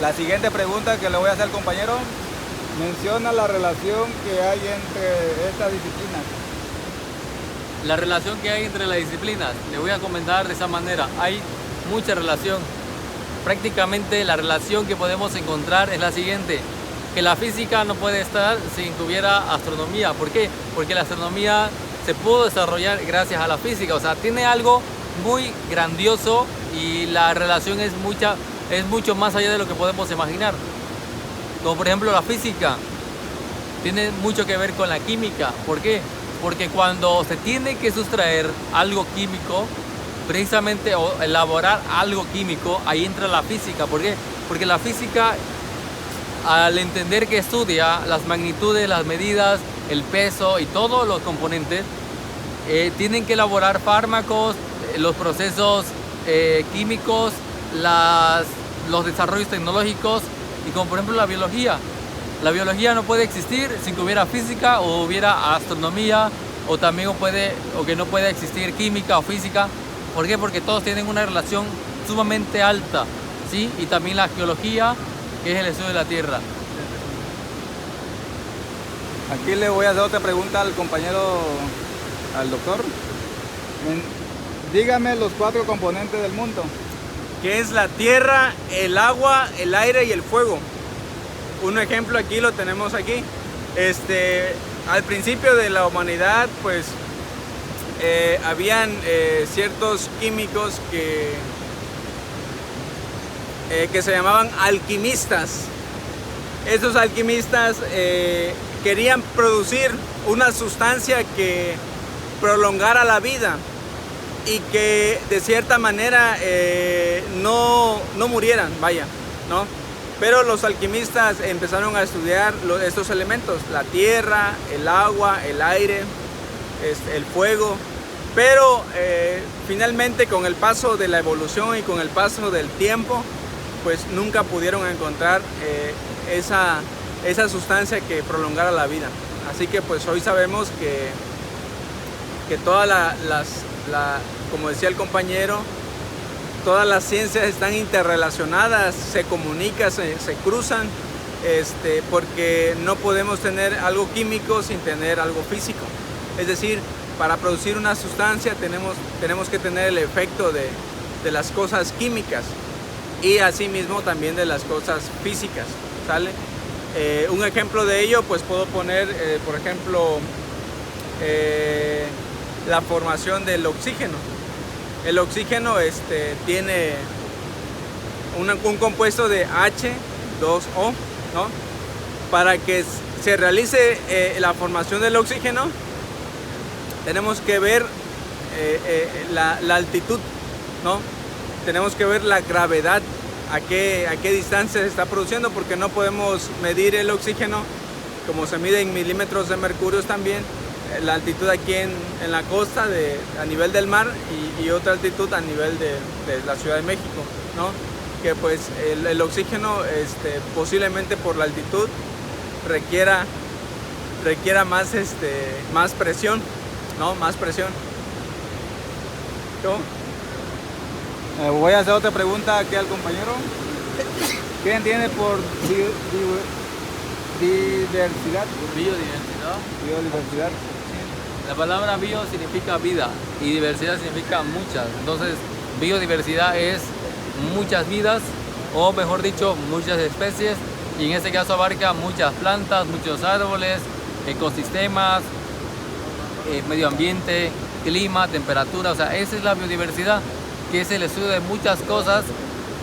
La siguiente pregunta que le voy a hacer al compañero, menciona la relación que hay entre estas disciplinas. La relación que hay entre las disciplinas, le voy a comentar de esa manera. Hay mucha relación. Prácticamente la relación que podemos encontrar es la siguiente: que la física no puede estar sin que hubiera astronomía. ¿Por qué? Porque la astronomía se pudo desarrollar gracias a la física. O sea, tiene algo muy grandioso y la relación es mucho más allá de lo que podemos imaginar. Como por ejemplo la física tiene mucho que ver con la química. ¿Por qué? Porque cuando se tiene que sustraer algo químico, precisamente, o elaborar algo químico, ahí entra la física. ¿Por qué? Porque la física, al entender que estudia las magnitudes, las medidas, el peso y todos los componentes, tienen que elaborar fármacos, los procesos químicos, los desarrollos tecnológicos, y como por ejemplo la biología. La biología no puede existir sin que hubiera física o hubiera astronomía, o también que no pueda existir química o física. ¿Por qué? Porque todos tienen una relación sumamente alta, ¿sí? Y también la geología, que es el estudio de la Tierra. Aquí le voy a hacer otra pregunta al compañero, al doctor. Dígame los 4 componentes del mundo. Que es la tierra, el agua, el aire y el fuego. Un ejemplo aquí lo tenemos aquí. Al principio de la humanidad, pues habían ciertos químicos que se llamaban alquimistas. Estos alquimistas querían producir una sustancia que prolongara la vida y que de cierta manera no murieran, vaya, ¿no? Pero los alquimistas empezaron a estudiar estos elementos: la tierra, el agua, el aire, el fuego. Pero finalmente, con el paso de la evolución y con el paso del tiempo, pues nunca pudieron encontrar esa sustancia que prolongara la vida. Así que pues hoy sabemos que todas como decía el compañero, todas las ciencias están interrelacionadas, se comunican, se cruzan, porque no podemos tener algo químico sin tener algo físico. Es decir, para producir una sustancia tenemos que tener el efecto de las cosas químicas y asimismo también de las cosas físicas, ¿sale? Un ejemplo de ello, pues puedo poner, por ejemplo, la formación del oxígeno. El oxígeno tiene un compuesto de H2O, ¿no? Para que se realice la formación del oxígeno, tenemos que ver la altitud, ¿no? Tenemos que ver la gravedad, a qué distancia se está produciendo, porque no podemos medir el oxígeno como se mide en milímetros de mercurio también. La altitud aquí en la costa a nivel del mar y otra altitud a nivel de la Ciudad de México, ¿no? Que pues el oxígeno posiblemente por la altitud requiera más presión, ¿no? Más presión. ¿Cómo? Voy a hacer otra pregunta aquí al compañero. ¿Qué entiende por diversidad? Biodiversidad. La palabra bio significa vida y diversidad significa muchas. Entonces, biodiversidad es muchas vidas, o mejor dicho, muchas especies, y en este caso abarca muchas plantas, muchos árboles, ecosistemas, medio ambiente, clima, temperatura. O sea, esa es la biodiversidad, que es el estudio de muchas cosas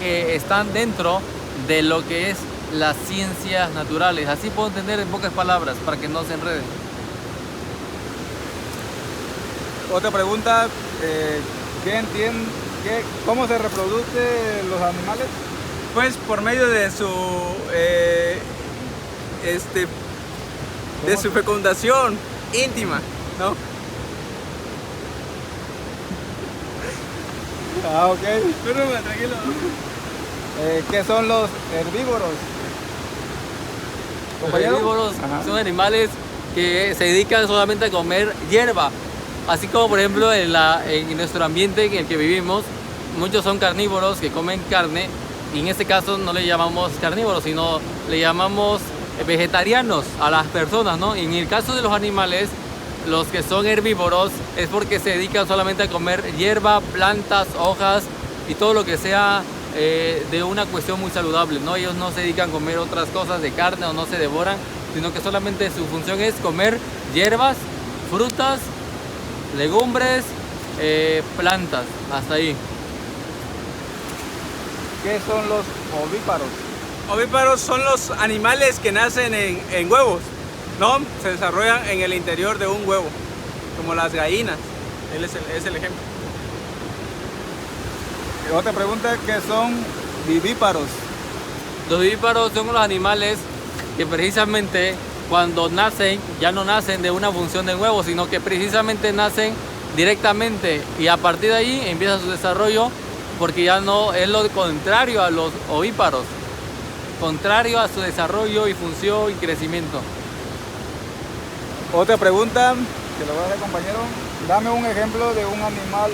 que están dentro de lo que es las ciencias naturales. Así puedo entender en pocas palabras, para que no se enreden. Otra pregunta, ¿cómo se reproducen los animales? Pues por medio de su fecundación íntima, ¿no? Ah, ok. Tranquilo. ¿Qué son los herbívoros? Los herbívoros son animales que se dedican solamente a comer hierba. Así como por ejemplo en nuestro ambiente en el que vivimos, muchos son carnívoros que comen carne, Y en este caso no le llamamos carnívoros, sino le llamamos vegetarianos a las personas, ¿no? Y en el caso de los animales, los que son herbívoros es porque se dedican solamente a comer hierba, plantas, hojas y todo lo que sea de una cuestión muy saludable, ¿no? Ellos no se dedican a comer otras cosas de carne o no se devoran, sino que solamente su función es comer hierbas, frutas, legumbres, plantas, hasta ahí. ¿Qué son los ovíparos? Ovíparos son los animales que nacen en huevos, ¿no? Se desarrollan en el interior de un huevo, como las gallinas. Él es el ejemplo. Otra pregunta, ¿qué son vivíparos? Los vivíparos son los animales que precisamente cuando nacen ya no nacen de una función de huevo, sino que precisamente nacen directamente y a partir de ahí empieza su desarrollo, porque ya no es lo contrario a los ovíparos, contrario a su desarrollo y función y crecimiento. Otra pregunta que le voy a hacer, compañero. Dame un ejemplo de un animal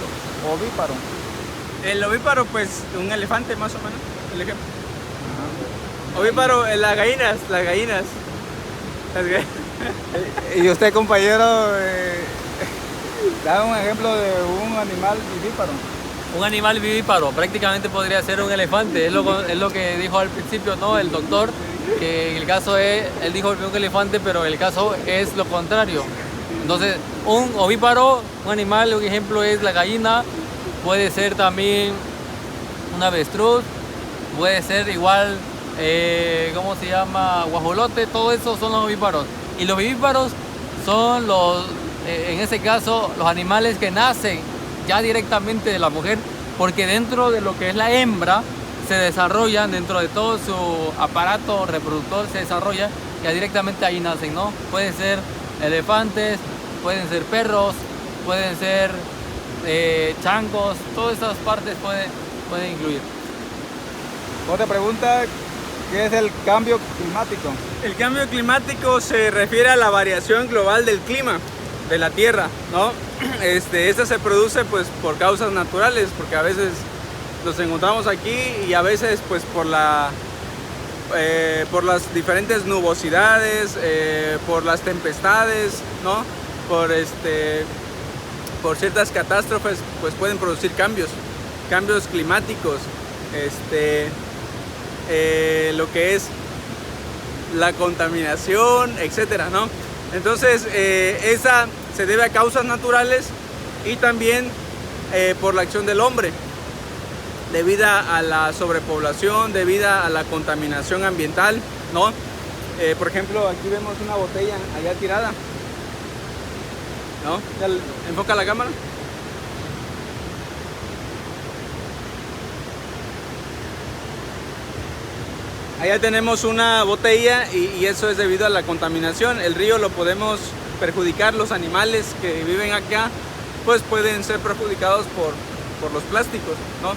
ovíparo. El ovíparo, pues, un elefante más o menos, el ejemplo. Ovíparo, las gallinas. Y usted, compañero, dame un ejemplo de un animal vivíparo. Un animal vivíparo prácticamente podría ser un elefante, es lo que dijo al principio, ¿no? El doctor, que en el caso es, él dijo un elefante, pero el caso es lo contrario. Entonces, un ovíparo, un animal, un ejemplo es la gallina, puede ser también un avestruz, puede ser igual, ¿cómo se llama? Guajolote, todo eso son los ovíparos. Y los vivíparos son en ese caso, los animales que nacen ya directamente de la mujer, porque dentro de lo que es la hembra se desarrollan, dentro de todo su aparato reproductor se desarrolla, ya directamente ahí nacen, ¿no? Pueden ser elefantes, pueden ser perros, pueden ser changos, todas esas partes pueden incluir. Otra pregunta, ¿qué es el cambio climático? El cambio climático se refiere a la variación global del clima de la Tierra, ¿no? Esta se produce pues por causas naturales, porque a veces nos encontramos aquí y a veces pues por las diferentes nubosidades, por las tempestades, ¿no? Por ciertas catástrofes pues pueden producir cambios climáticos, lo que es la contaminación, etcétera, ¿no? Entonces esa se debe a causas naturales y también por la acción del hombre, debido a la sobrepoblación, debido a la contaminación ambiental, ¿no? Por ejemplo, aquí vemos una botella allá tirada, ¿no? Enfoca la cámara. Allá tenemos una botella y eso es debido a la contaminación. El río lo podemos perjudicar, los animales que viven acá pues pueden ser perjudicados por los plásticos, ¿no?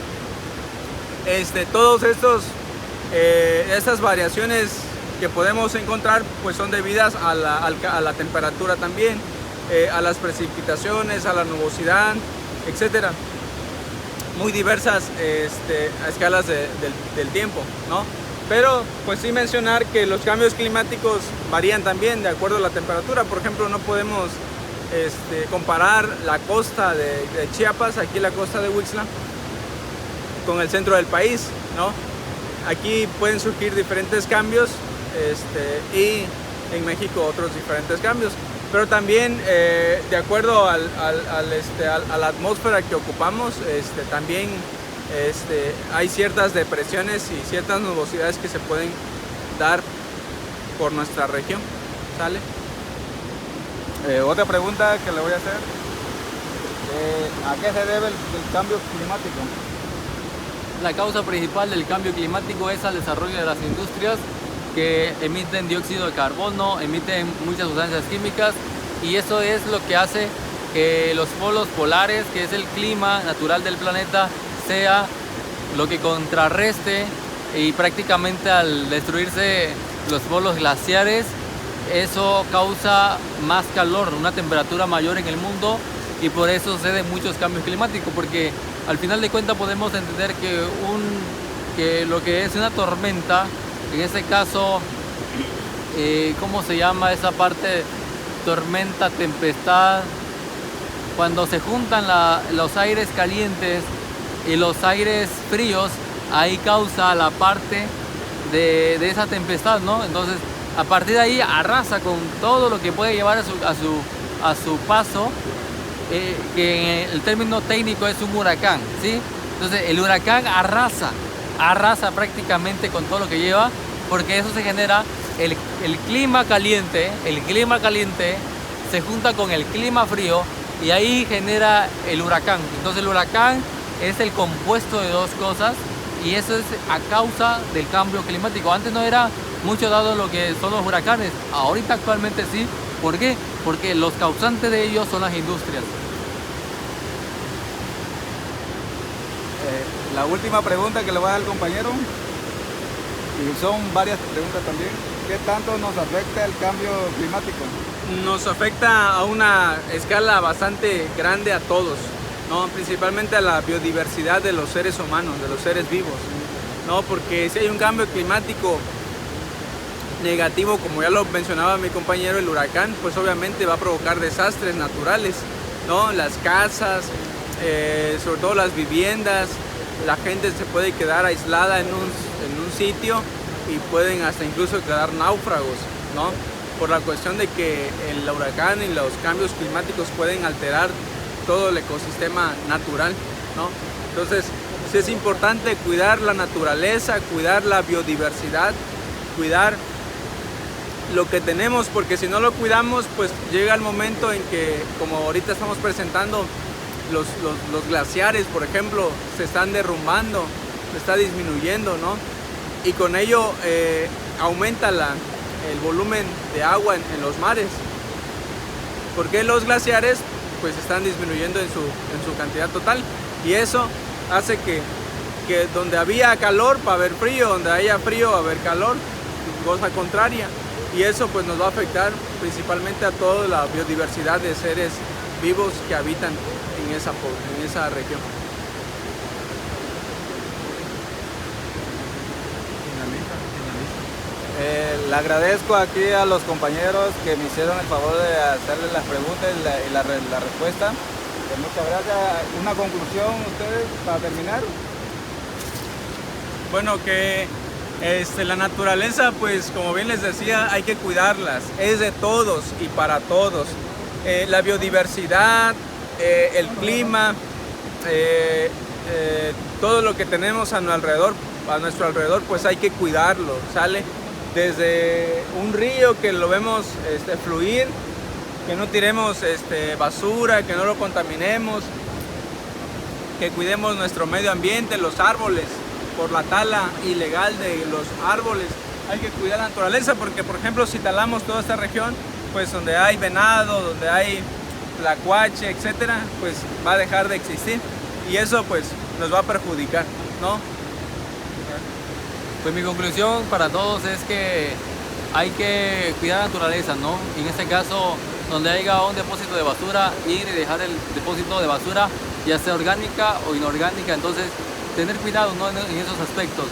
Todos estas variaciones que podemos encontrar pues son debidas a la temperatura también, a las precipitaciones, a la nubosidad, etcétera. Muy diversas a escalas del tiempo, ¿no? Pero pues sí mencionar que los cambios climáticos varían también de acuerdo a la temperatura. Por ejemplo, no podemos comparar la costa de Chiapas, aquí la costa de Huixla, con el centro del país, ¿no? Aquí pueden surgir diferentes cambios y en México otros diferentes cambios. Pero también de acuerdo a la atmósfera que ocupamos, también hay ciertas depresiones y ciertas nubosidades que se pueden dar por nuestra región. ¿Sale? Otra pregunta que le voy a hacer, ¿a qué se debe el cambio climático? La causa principal del cambio climático es al desarrollo de las industrias que emiten dióxido de carbono, emiten muchas sustancias químicas, y eso es lo que hace que los polos polares, que es el clima natural del planeta, sea lo que contrarreste, y prácticamente al destruirse los polos glaciares, eso causa más calor, una temperatura mayor en el mundo, y por eso suceden muchos cambios climáticos, porque al final de cuentas podemos entender que que lo que es una tormenta, en este caso, ¿cómo se llama esa parte? Tormenta, tempestad, cuando se juntan los aires calientes y los aires fríos, ahí causa la parte de esa tempestad, ¿no? Entonces, a partir de ahí arrasa con todo lo que puede llevar a su paso, que en el término técnico es un huracán, ¿sí? Entonces, el huracán arrasa prácticamente con todo lo que lleva, porque eso se genera el clima caliente se junta con el clima frío y ahí genera el huracán. Entonces el huracán es el compuesto de dos cosas y eso es a causa del cambio climático. Antes no era mucho dado lo que son los huracanes, ahorita actualmente sí. ¿Por qué? Porque los causantes de ellos son las industrias. La última pregunta que le voy a dar al compañero, y son varias preguntas también, ¿qué tanto nos afecta el cambio climático? Nos afecta a una escala bastante grande a todos, ¿no? Principalmente a la biodiversidad de los seres humanos, de los seres vivos, ¿no? Porque si hay un cambio climático negativo, como ya lo mencionaba mi compañero, el huracán, pues obviamente va a provocar desastres naturales, ¿no? Las casas, sobre todo las viviendas, la gente se puede quedar aislada en un sitio y pueden hasta incluso quedar náufragos, ¿no? Por la cuestión de que el huracán y los cambios climáticos pueden alterar todo el ecosistema natural, ¿no? Entonces, sí es importante cuidar la naturaleza, cuidar la biodiversidad, cuidar lo que tenemos, porque si no lo cuidamos, pues llega el momento en que, como ahorita estamos presentando, los glaciares, por ejemplo, se están derrumbando, se está disminuyendo, ¿no? Y con ello aumenta el volumen de agua en los mares, porque los glaciares pues están disminuyendo en su cantidad total, y eso hace que donde había calor va a haber frío, donde haya frío va a haber calor, cosa contraria, y eso pues nos va a afectar principalmente a toda la biodiversidad de seres vivos que habitan en esa región. Le agradezco aquí a los compañeros que me hicieron el favor de hacerles las preguntas y la respuesta. Muchas gracias. Una conclusión, ustedes, para terminar. Bueno, que la naturaleza, pues como bien les decía, hay que cuidarlas. Es de todos y para todos. La biodiversidad, el clima, todo lo que tenemos a nuestro alrededor, pues hay que cuidarlo, ¿sale? Desde un río que lo vemos fluir, que no tiremos basura, que no lo contaminemos, que cuidemos nuestro medio ambiente, los árboles, por la tala ilegal de los árboles. Hay que cuidar la naturaleza porque, por ejemplo, si talamos toda esta región, pues donde hay venado, donde hay tlacuache, etcétera, pues va a dejar de existir y eso pues nos va a perjudicar, ¿no? Pues mi conclusión para todos es que hay que cuidar la naturaleza, ¿no? En este caso, donde haya un depósito de basura, ir y dejar el depósito de basura, ya sea orgánica o inorgánica, entonces tener cuidado, ¿no? en esos aspectos.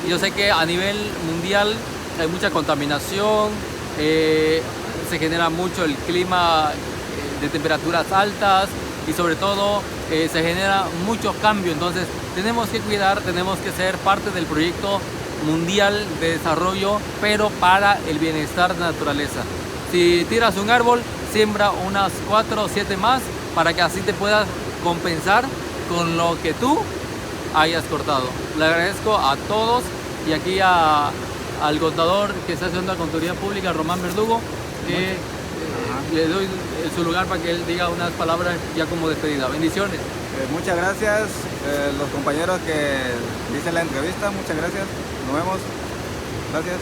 Yo sé que a nivel mundial hay mucha contaminación, se genera mucho el clima de temperaturas altas y sobre todo se genera mucho cambio, entonces tenemos que cuidar, tenemos que ser parte del proyecto mundial de desarrollo, pero para el bienestar de la naturaleza. Si tiras un árbol, siembra unas 4 o 7 más para que así te puedas compensar con lo que tú hayas cortado. Le agradezco a todos y aquí al contador que está haciendo la contaduría pública, Román Verdugo, que le doy su lugar para que él diga unas palabras ya como despedida. Bendiciones. Muchas gracias, los compañeros que dicen la entrevista, muchas gracias. Nos vemos. Gracias.